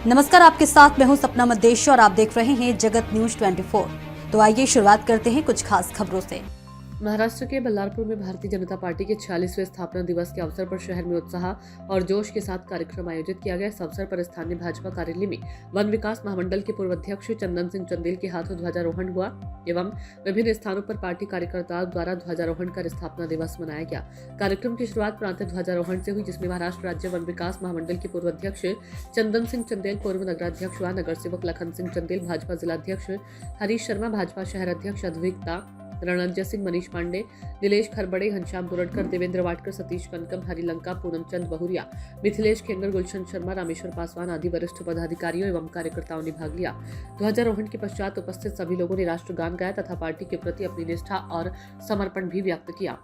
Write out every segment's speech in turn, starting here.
नमस्कार, आपके साथ मैं हूं सपना मदेशी और आप देख रहे हैं जगत न्यूज 24। तो आइए शुरुआत करते हैं कुछ खास खबरों से। महाराष्ट्र के बल्लारपुर में भारतीय जनता पार्टी के 46वें स्थापना दिवस के अवसर पर शहर में उत्साह और जोश के साथ कार्यक्रम आयोजित किया गया। इस अवसर पर स्थानीय भाजपा कार्यालय में वन विकास महामंडल के पूर्व अध्यक्ष चंदन सिंह चंदेल के हाथों ध्वजारोहण हुआ एवं विभिन्न स्थानों पर पार्टी कार्यकर्ताओं द्वारा ध्वजारोहण कर स्थापना दिवस मनाया गया। कार्यक्रम की शुरुआत प्रांतीय ध्वजारोहण से हुई, जिसमें महाराष्ट्र राज्य वन विकास महामंडल के पूर्व अध्यक्ष चंदन सिंह चंदेल, पूर्व नगराध्यक्ष व नगर सेवक लखन सिंह चंदेल, भाजपा जिलाध्यक्ष हरीश शर्मा, भाजपा शहर अध्यक्ष अद्विकता रणंजय सिंह, मनीष पांडे, नीलेश खरबड़े, घनश्याम बुरड़कर, देवेंद्र वाटकर, सतीश कनकम, हरिलंका, पूनमचंद बहुरिया, मिथिलेश खेंगर, गुलशन शर्मा, रामेश्वर पासवान आदि वरिष्ठ पदाधिकारियों एवं कार्यकर्ताओं ने भाग लिया। ध्वजारोहण के पश्चात उपस्थित सभी लोगों ने राष्ट्रगान गाया तथा पार्टी के प्रति अपनी निष्ठा और समर्पण भी व्यक्त किया।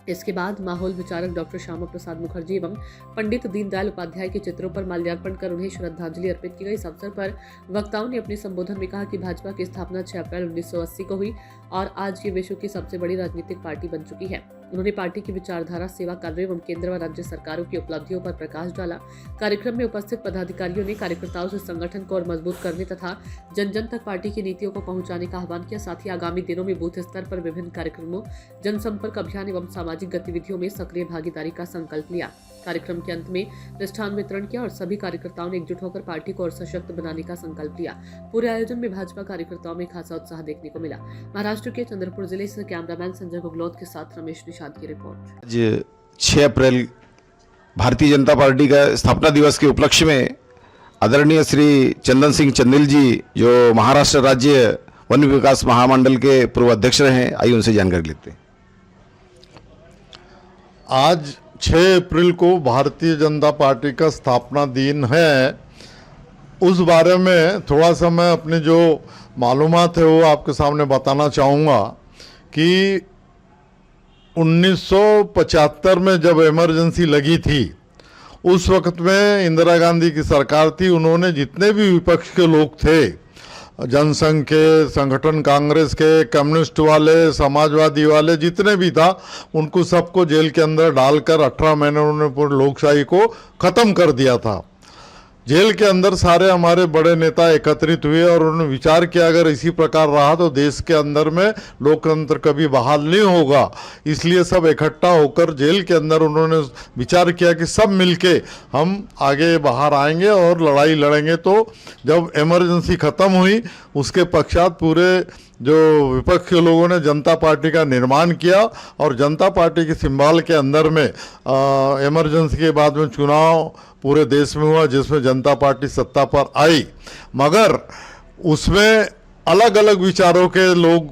इसके बाद माहौल विचारक डॉक्टर श्यामा प्रसाद मुखर्जी एवं पंडित दीनदयाल उपाध्याय के चित्रों पर माल्यार्पण कर उन्हें श्रद्धांजलि अर्पित की गई। इस अवसर पर वक्ताओं ने अपने संबोधन में कहा कि भाजपा की स्थापना 6 अप्रैल 1980 को हुई और आज ये विश्व की सबसे बड़ी राजनीतिक पार्टी बन चुकी है। उन्होंने पार्टी की विचारधारा, सेवा कार्य एवं केंद्र व राज्य सरकारों की उपलब्धियों पर प्रकाश डाला। कार्यक्रम में उपस्थित पदाधिकारियों ने कार्यकर्ताओं से संगठन को और मजबूत करने तथा जन जन तक पार्टी की नीतियों को पहुंचाने का आह्वान किया। साथ ही आगामी दिनों में बूथ स्तर पर विभिन्न कार्यक्रमों, जनसंपर्क अभियान एवं सामाजिक गतिविधियों में सक्रिय भागीदारी का संकल्प लिया। कार्यक्रम के अंत में मिष्ठान वितरण किया और सभी कार्यकर्ताओं ने एकजुट होकर पार्टी को और सशक्त बनाने का संकल्प लिया। पूरे आयोजन में भाजपा कार्यकर्ताओं में खासा उत्साह देखने को मिला। महाराष्ट्र के चंद्रपुर जिले से कैमरामैन संजय गुगलोत के साथ रमेश निषाद की रिपोर्ट। आज 6 अप्रैल भारतीय जनता पार्टी का स्थापना दिवस के उपलक्ष्य में आदरणीय श्री चंदन सिंह चंदेल जी, जो महाराष्ट्र राज्य वन विकास महामंडल के पूर्व अध्यक्ष रहे हैं, आइए उनसे जानकारी लेते हैं। आज 6 अप्रैल को भारतीय जनता पार्टी का स्थापना दिन है। उस बारे में थोड़ा सा मैं अपनी जो मालूमात है वो आपके सामने बताना चाहूँगा कि 1975 में जब इमरजेंसी लगी थी, उस वक्त में इंदिरा गांधी की सरकार थी। उन्होंने जितने भी विपक्ष के लोग थे, जनसंघ के संगठन, कांग्रेस के, कम्युनिस्ट वाले, समाजवादी वाले, जितने भी था, उनको सबको जेल के अंदर डालकर 18 महीने उन्होंने पूरी लोकशाही को ख़त्म कर दिया था। जेल के अंदर सारे हमारे बड़े नेता एकत्रित हुए और उन्होंने विचार किया अगर इसी प्रकार रहा तो देश के अंदर में लोकतंत्र कभी बहाल नहीं होगा। इसलिए सब इकट्ठा होकर जेल के अंदर उन्होंने विचार किया कि सब मिलके हम आगे बाहर आएंगे और लड़ाई लड़ेंगे। तो जब इमरजेंसी ख़त्म हुई, उसके पश्चात पूरे जो विपक्ष के लोगों ने जनता पार्टी का निर्माण किया और जनता पार्टी के सिंबल के अंदर में इमरजेंसी के बाद में चुनाव पूरे देश में हुआ, जिसमें जनता पार्टी सत्ता पर आई। मगर उसमें अलग अलग विचारों के लोग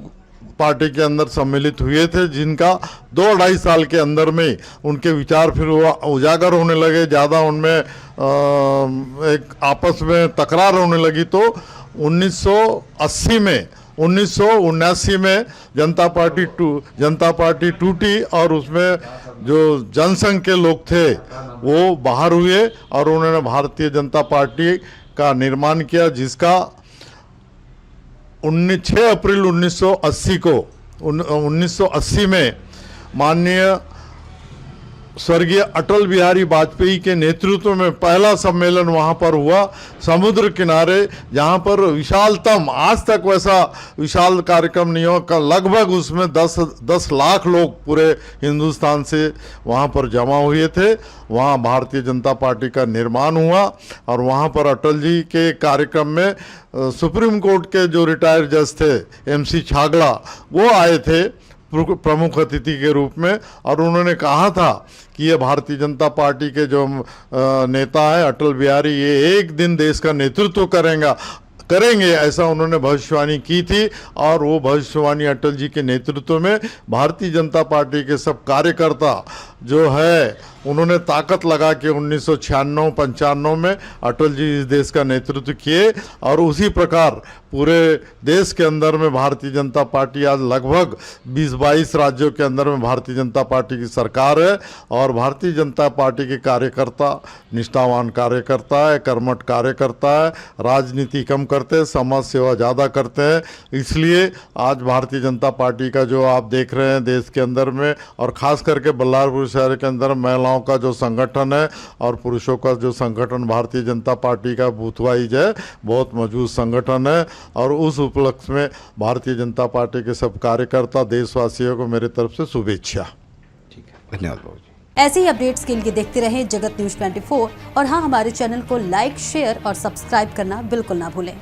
पार्टी के अंदर सम्मिलित हुए थे, जिनका 2-2.5 साल के अंदर में उनके विचार फिर उजागर होने लगे, ज़्यादा उनमें एक आपस में तकरार होने लगी। तो 1979 में जनता पार्टी टूटी और उसमें जो जनसंघ के लोग थे वो बाहर हुए और उन्होंने भारतीय जनता पार्टी का निर्माण किया, जिसका 6 अप्रैल 1980 में माननीय स्वर्गीय अटल बिहारी वाजपेयी के नेतृत्व में पहला सम्मेलन वहाँ पर हुआ, समुद्र किनारे, जहाँ पर विशालतम, आज तक वैसा विशाल कार्यक्रम नहीं हुआ। लगभग उसमें 10 लाख लोग पूरे हिंदुस्तान से वहाँ पर जमा हुए थे। वहाँ भारतीय जनता पार्टी का निर्माण हुआ और वहाँ पर अटल जी के कार्यक्रम में सुप्रीम कोर्ट के जो रिटायर्ड जज थे MC छागड़ा, वो आए थे प्रमुख अतिथि के रूप में और उन्होंने कहा था कि ये भारतीय जनता पार्टी के जो नेता है अटल बिहारी, ये एक दिन देश का नेतृत्व करेंगे, ऐसा उन्होंने भविष्यवाणी की थी। और वो भविष्यवाणी अटल जी के नेतृत्व में भारतीय जनता पार्टी के सब कार्यकर्ता जो है उन्होंने ताकत लगा के 1996-95 में अटल जी इस देश का नेतृत्व किए और उसी प्रकार पूरे देश के अंदर में भारतीय जनता पार्टी आज लगभग 20-22 राज्यों के अंदर में भारतीय जनता पार्टी की सरकार है। और भारतीय जनता पार्टी के कार्यकर्ता निष्ठावान कार्यकर्ता है, कर्मठ कार्यकर्ता है, राजनीति कम करते हैं, समाज सेवा ज़्यादा करते हैं। इसलिए आज भारतीय जनता पार्टी का जो आप देख रहे हैं देश के अंदर में और ख़ास करके बल्लारपुर बलरामपुर शहर के अंदर महिलाओं का जो संगठन है और पुरुषों का जो संगठन भारतीय जनता पार्टी का बूथ वाइज है, बहुत मजबूत संगठन है। और उस उपलक्ष्य में भारतीय जनता पार्टी के सब कार्यकर्ता देशवासियों को मेरी तरफ से शुभेच्छा। ठीक है, धन्यवाद बाबू जी। ऐसे ही अपडेट्स के लिए देखते रहें जगत न्यूज 24 और हाँ, हमारे चैनल को लाइक, शेयर और सब्सक्राइब करना बिल्कुल ना भूलें।